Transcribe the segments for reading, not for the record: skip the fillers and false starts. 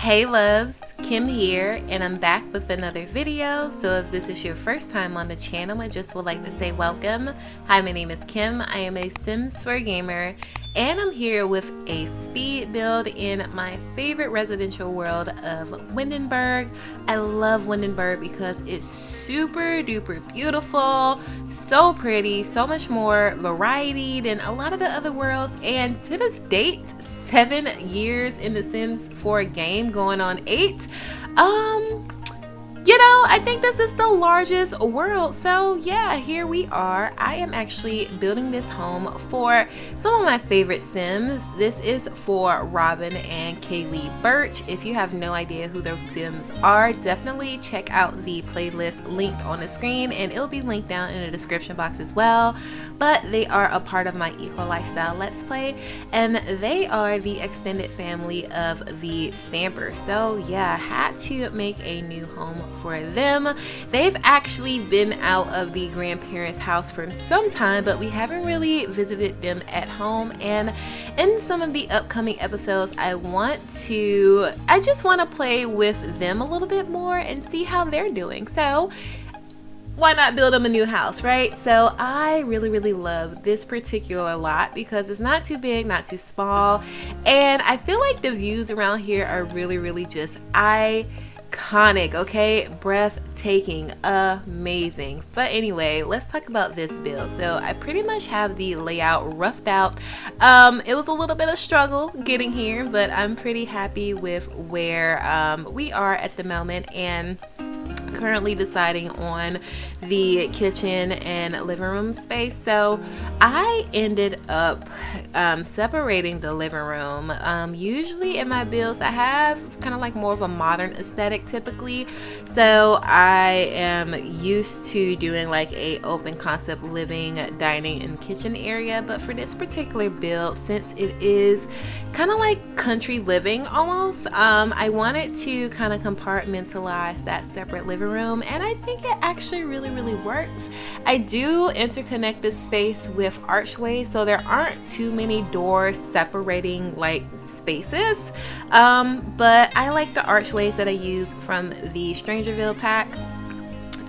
Hey loves, Kim here, and I'm back with another video. So if this is your first time on the channel, I just would like to say welcome. Hi, my name is Kim. I am a Sims 4 gamer, and I'm here with a speed build in my favorite residential world of Windenberg. I love Windenberg because it's super duper beautiful, so pretty, so much more variety than a lot of the other worlds, and to this date, 7 years in the Sims 4 game, going on 8. I think this is the largest world, so yeah, here we are. I am actually building this home for some of my favorite Sims. This is for Robin and Kayleigh Birch. If you have no idea who those Sims are, definitely check out the playlist linked on the screen, and it'll be linked down in the description box as well. But they are a part of my Eco Lifestyle Let's Play, and they are the extended family of the Stampers. So yeah, I had to make a new home for them. They've actually been out of the grandparents' house for some time, but we haven't really visited them at home, and in some of the upcoming episodes I just want to play with them a little bit more and see how they're doing. So why not build them a new house, right? So I really love this particular lot because it's not too big, not too small, and I feel like the views around here are really just iconic, okay? Breathtaking, amazing. But anyway, let's talk about this build. So I pretty much have the layout roughed out. It was a little bit of struggle getting here, but I'm pretty happy with where we are at the moment, and currently deciding on the kitchen and living room space. So I ended up separating the living room. Usually in my builds I have kind of like more of a modern aesthetic typically, so I am used to doing like a open concept living, dining, and kitchen area. But for this particular build, since it is kind of like country living almost, I wanted to kind of compartmentalize that separate living room, and I think it actually really works. I do interconnect this space with archways, so there aren't too many doors separating like spaces, but I like the archways that I use from the Strangerville pack.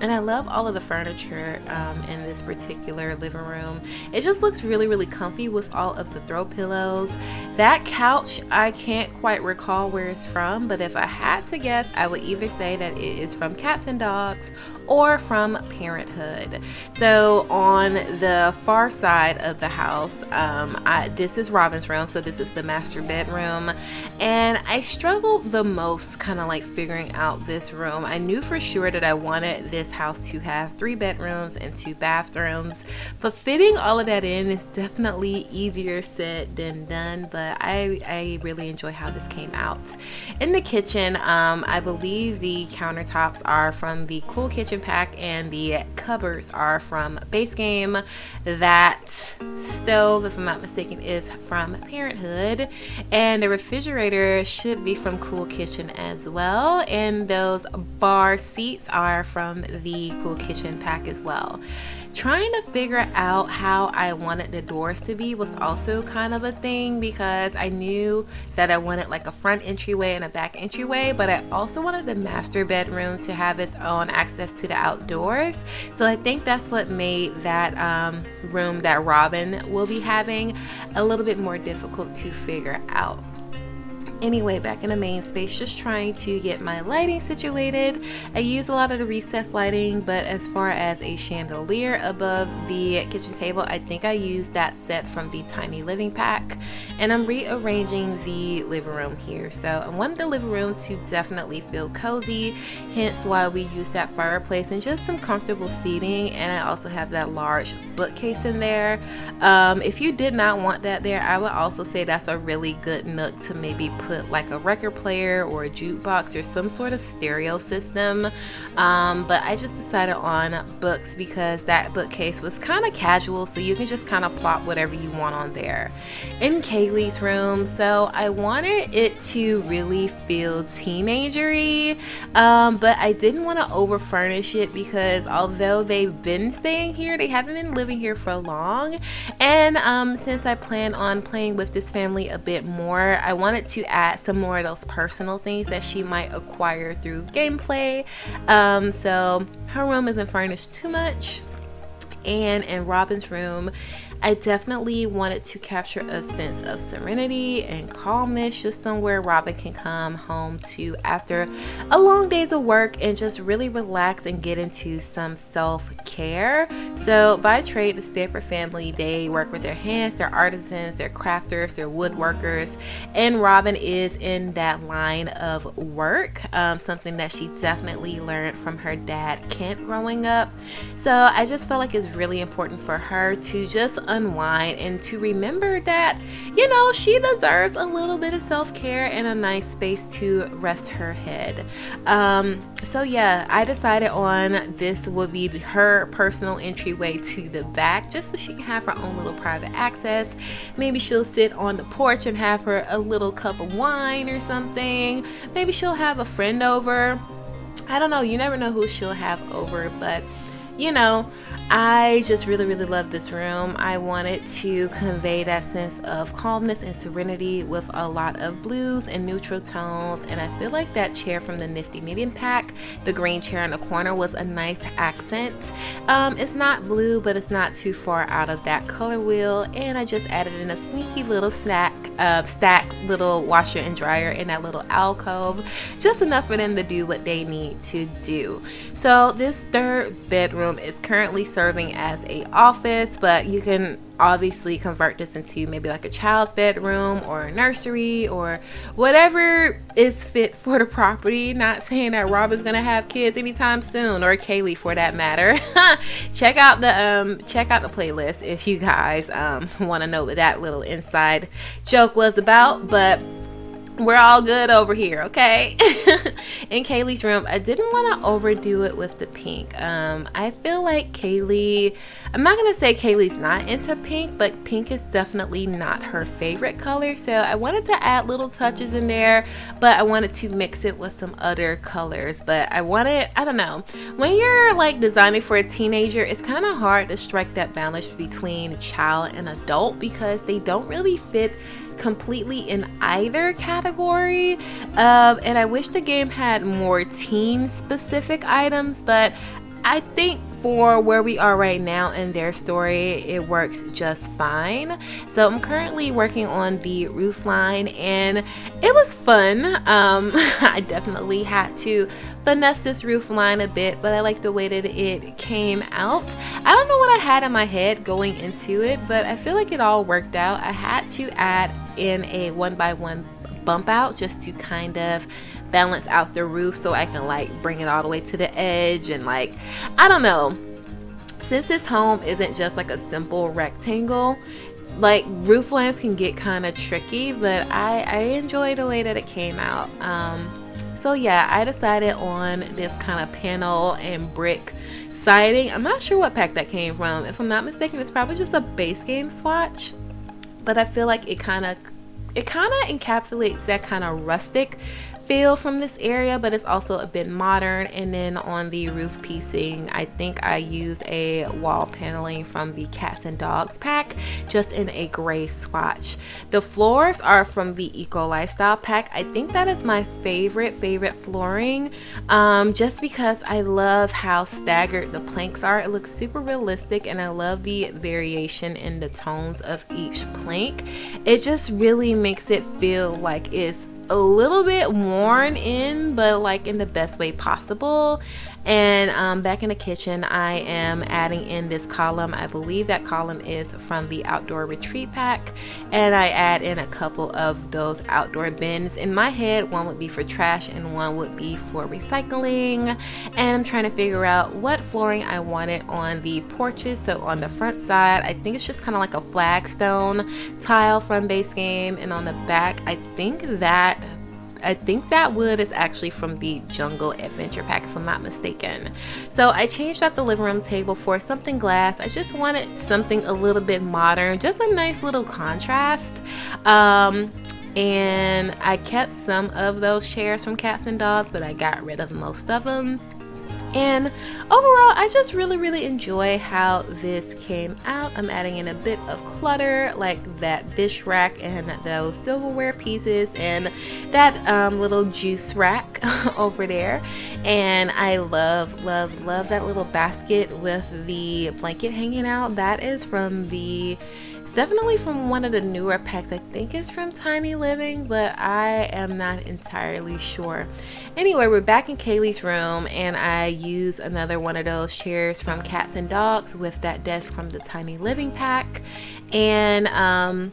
And I love all of the furniture in this particular living room. It just looks really comfy with all of the throw pillows. That couch, I can't quite recall where it's from, but if I had to guess, I would either say that it is from Cats and Dogs or from Parenthood. So on the far side of the house, this is Robin's room, so this is the master bedroom, and I struggled the most kind of like figuring out this room. I knew for sure that I wanted this house to have 3 bedrooms and 2 bathrooms, but fitting all of that in is definitely easier said than done. But I really enjoy how this came out. In the kitchen, I believe the countertops are from the Cool Kitchen pack and the cupboards are from Base Game. That stove, if I'm not mistaken, is from Parenthood, and the refrigerator should be from Cool Kitchen as well, and those bar seats are from the Cool Kitchen pack as well. Trying to figure out how I wanted the doors to be was also kind of a thing, because I knew that I wanted like a front entryway and a back entryway, but I also wanted the master bedroom to have its own access to the outdoors. So I think that's what made that room that Robin will be having a little bit more difficult to figure out. Anyway, back in the main space, just trying to get my lighting situated. I use a lot of the recessed lighting, but as far as a chandelier above the kitchen table, I think I used that set from the Tiny Living pack, and I'm rearranging the living room here. So I wanted the living room to definitely feel cozy, hence why we use that fireplace and just some comfortable seating. And I also have that large bookcase in there. If you did not want that there, I would also say that's a really good nook to maybe put like a record player or a jukebox or some sort of stereo system, but I just decided on books because that bookcase was kind of casual, so you can just kind of plop whatever you want on there. In Kayleigh's room, so I wanted it to really feel teenagery, but I didn't want to over furnish it because although they've been staying here, they haven't been living here for long, and since I plan on playing with this family a bit more, I wanted to add some more of those personal things that she might acquire through gameplay. So her room isn't furnished too much. And in Robin's room, I definitely wanted to capture a sense of serenity and calmness, just somewhere Robin can come home to after a long days of work and just really relax and get into some self-care. So by trade, the Stanford family, they work with their hands, they're artisans, they're crafters, they're woodworkers, and Robin is in that line of work, something that she definitely learned from her dad, Kent, growing up. So I just felt like it's really important for her to just unwind and to remember that, you know, she deserves a little bit of self-care and a nice space to rest her head. So yeah, I decided on this would be her personal entryway to the back, just so she can have her own little private access. Maybe she'll sit on the porch and have her a little cup of wine or something. Maybe she'll have a friend over. I don't know, you never know who she'll have over, but you know, I just really love this room. I wanted to convey that sense of calmness and serenity with a lot of blues and neutral tones, and I feel like that chair from the Nifty Knitting Pack, the green chair in the corner, was a nice accent. It's not blue, but it's not too far out of that color wheel, and I just added in a sneaky little stack little washer and dryer in that little alcove, just enough for them to do what they need to do. So this third bedroom is currently serving as a office, but you can obviously convert this into maybe like a child's bedroom or a nursery or whatever is fit for the property. Not saying that Robin's gonna have kids anytime soon, or Kayleigh for that matter. check out the playlist if you guys want to know what that little inside joke was about, but we're all good over here, okay? In Kayleigh's room, I didn't want to overdo it with the pink. I feel like Kayleigh, I'm not going to say Kayleigh's not into pink, but pink is definitely not her favorite color. So I wanted to add little touches in there, but I wanted to mix it with some other colors. But I don't know, when you're like designing for a teenager, it's kind of hard to strike that balance between child and adult because they don't really fit completely in either category, and I wish the game had more teen specific items, but I think for where we are right now in their story, it works just fine. So I'm currently working on the roof line, and it was fun. I definitely had to finesse this roof line a bit, but I like the way that it came out. I don't know what I had in my head going into it, but I feel like it all worked out. I had to add in a 1x1 bump out just to kind of balance out the roof so I can like bring it all the way to the edge, and like, I don't know, since this home isn't just like a simple rectangle, like roof lines can get kind of tricky, but I enjoy the way that it came out. So yeah, I decided on this kind of panel and brick siding. I'm not sure what pack that came from. If I'm not mistaken, it's probably just a base game swatch, but I feel like it kind of encapsulates that kind of rustic feel from this area, but it's also a bit modern. And then on the roof piecing, I think I used a wall paneling from the Cats and Dogs pack, just in a gray swatch. The floors are from the Eco Lifestyle pack. I think that is my favorite flooring, just because I love how staggered the planks are. It looks super realistic, and I love the variation in the tones of each plank. It just really makes it feel like it's a little bit worn in, but like in the best way possible. And back in the kitchen, I am adding in this column. I believe that column is from the Outdoor Retreat pack, and I add in a couple of those outdoor bins. In my head, one would be for trash and one would be for recycling, and I'm trying to figure out what flooring I wanted on the porches. So on the front side, I think it's just kind of like a flagstone tile from base game, and on the back, I think that wood is actually from the Jungle Adventure pack, if I'm not mistaken. So I changed out the living room table for something glass. I just wanted something a little bit modern, just a nice little contrast. And I kept some of those chairs from Cats and Dogs, but I got rid of most of them. And overall, I just really enjoy how this came out. I'm adding in a bit of clutter, like that dish rack and those silverware pieces and that little juice rack over there. And I love that little basket with the blanket hanging out. That is from definitely from one of the newer packs. I think it's from Tiny Living, but I am not entirely sure. Anyway, we're back in Kayleigh's room, and I use another one of those chairs from Cats and Dogs with that desk from the Tiny Living pack, and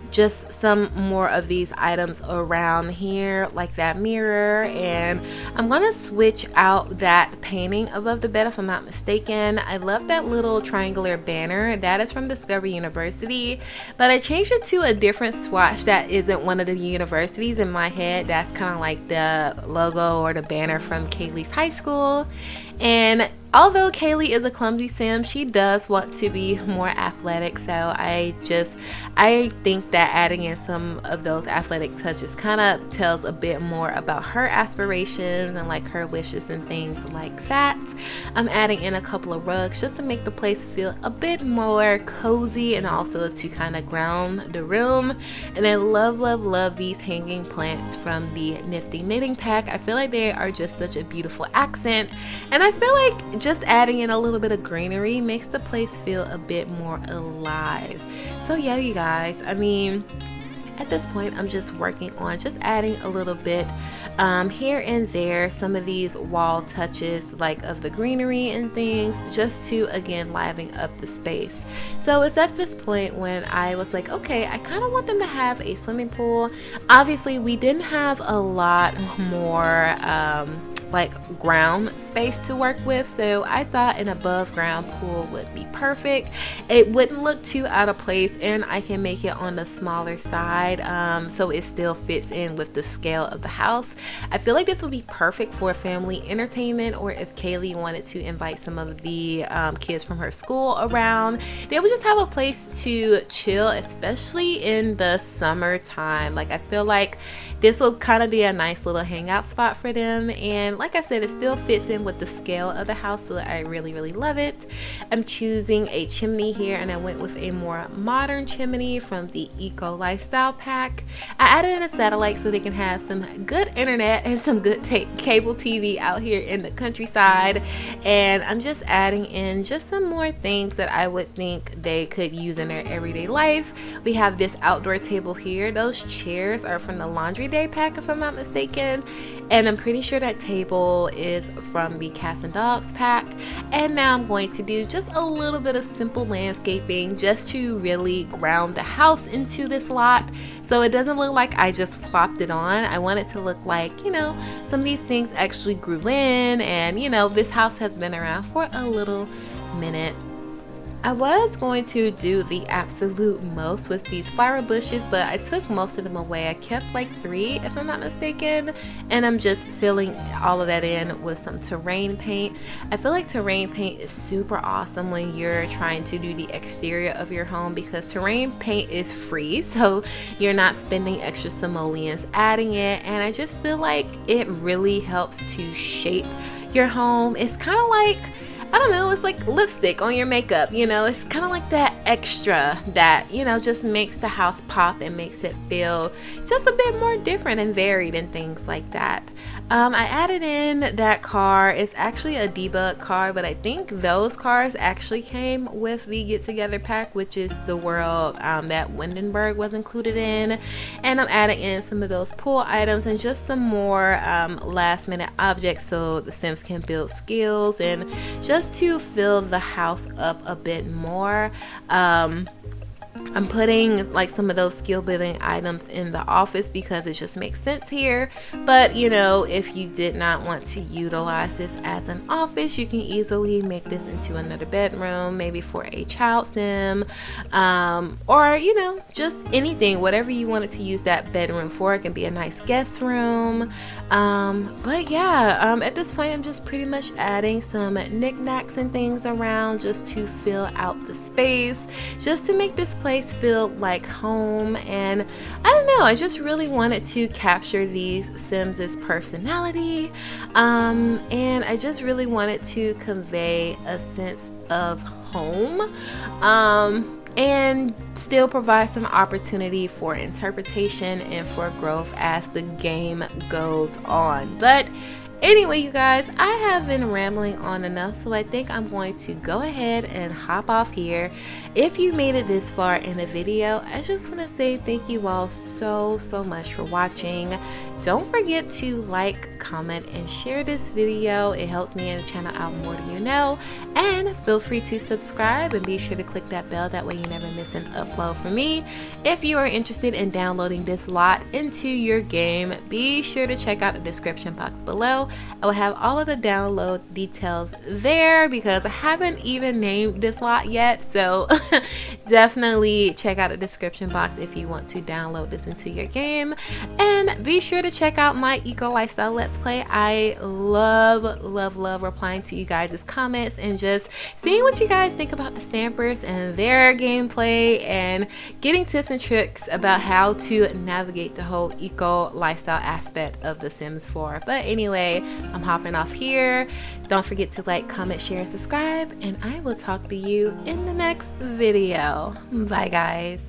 just some more of these items around here, like that mirror. And I'm gonna switch out that painting above the bed if I'm not mistaken. I love that little triangular banner. That is from Discovery University, but I changed it to a different swatch that isn't one of the universities. In my head, that's kind of like the logo or the banner from Kayleigh's high school. And although Kayleigh is a clumsy sim, she does want to be more athletic, so I think that adding in some of those athletic touches kind of tells a bit more about her aspirations and like her wishes and things like that. I'm adding in a couple of rugs just to make the place feel a bit more cozy and also to kind of ground the room. And I love these hanging plants from the Nifty Knitting pack. I feel like they are just such a beautiful accent, and I feel like just adding in a little bit of greenery makes the place feel a bit more alive. So yeah, you guys, I mean, at this point I'm just working on just adding a little bit here and there, some of these wall touches like of the greenery and things, just to again liven up the space. So it's at this point when I was like, okay, I kind of want them to have a swimming pool. Obviously we didn't have a lot more like ground space to work with, so I thought an above ground pool would be perfect. It wouldn't look too out of place, and I can make it on the smaller side, so it still fits in with the scale of the house. I feel like this would be perfect for family entertainment, or if Kayleigh wanted to invite some of the kids from her school around, they would just have a place to chill, especially in the summertime. Like, I feel like this will kind of be a nice little hangout spot for them, and like I said, it still fits in with the scale of the house, so I really love it. I'm choosing a chimney here, and I went with a more modern chimney from the Eco Lifestyle pack. I added in a satellite so they can have some good internet and some good cable TV out here in the countryside, and I'm just adding in just some more things that I would think they could use in their everyday life. We have this outdoor table here. Those chairs are from the Laundry Day pack if I'm not mistaken, and I'm pretty sure that table is from the Cats and Dogs pack. And now I'm going to do just a little bit of simple landscaping just to really ground the house into this lot, so it doesn't look like I just plopped it on. I want it to look like, you know, some of these things actually grew in, and you know, this house has been around for a little minute. I was going to do the absolute most with these flower bushes, but I took most of them away. I kept like 3 if I'm not mistaken, and I'm just filling all of that in with some terrain paint. I feel like terrain paint is super awesome when you're trying to do the exterior of your home, because terrain paint is free, so you're not spending extra simoleons adding it, and I just feel like it really helps to shape your home. It's kind of like, I don't know, it's like lipstick on your makeup, you know, it's kind of like that extra that, you know, just makes the house pop and makes it feel just a bit more different and varied and things like that. I added in that car. It's actually a debug car, but I think those cars actually came with the Get Together pack, which is the world that Windenberg was included in. And I'm adding in some of those pool items and just some more last minute objects so the Sims can build skills and just to fill the house up a bit more. I'm putting like some of those skill building items in the office because it just makes sense here, but you know, if you did not want to utilize this as an office, you can easily make this into another bedroom, maybe for a child sim, or you know, just anything, whatever you wanted to use that bedroom for. It can be a nice guest room, but yeah, at this point I'm just pretty much adding some knickknacks and things around just to fill out the space, just to make this place place feel like home, and I don't know, I just really wanted to capture these Sims' personality, and I just really wanted to convey a sense of home, and still provide some opportunity for interpretation and for growth as the game goes on. But anyway, you guys, I have been rambling on enough, so I think I'm going to go ahead and hop off here. If you made it this far in the video, I just want to say thank you all so much for watching. Don't forget to like, comment, and share this video. It helps me and the channel out more than you know. And feel free to subscribe and be sure to click that bell. That way you never miss an upload from me. If you are interested in downloading this lot into your game, be sure to check out the description box below. I will have all of the download details there because I haven't even named this lot yet. So definitely check out the description box if you want to download this into your game. And be sure to check out my eco lifestyle let's play. I love replying to you guys' comments and just seeing what you guys think about the stampers and their gameplay, and getting tips and tricks about how to navigate the whole eco lifestyle aspect of The Sims 4. But anyway, I'm hopping off here. Don't forget to like, comment, share, and subscribe, and I will talk to you in the next video. Bye guys.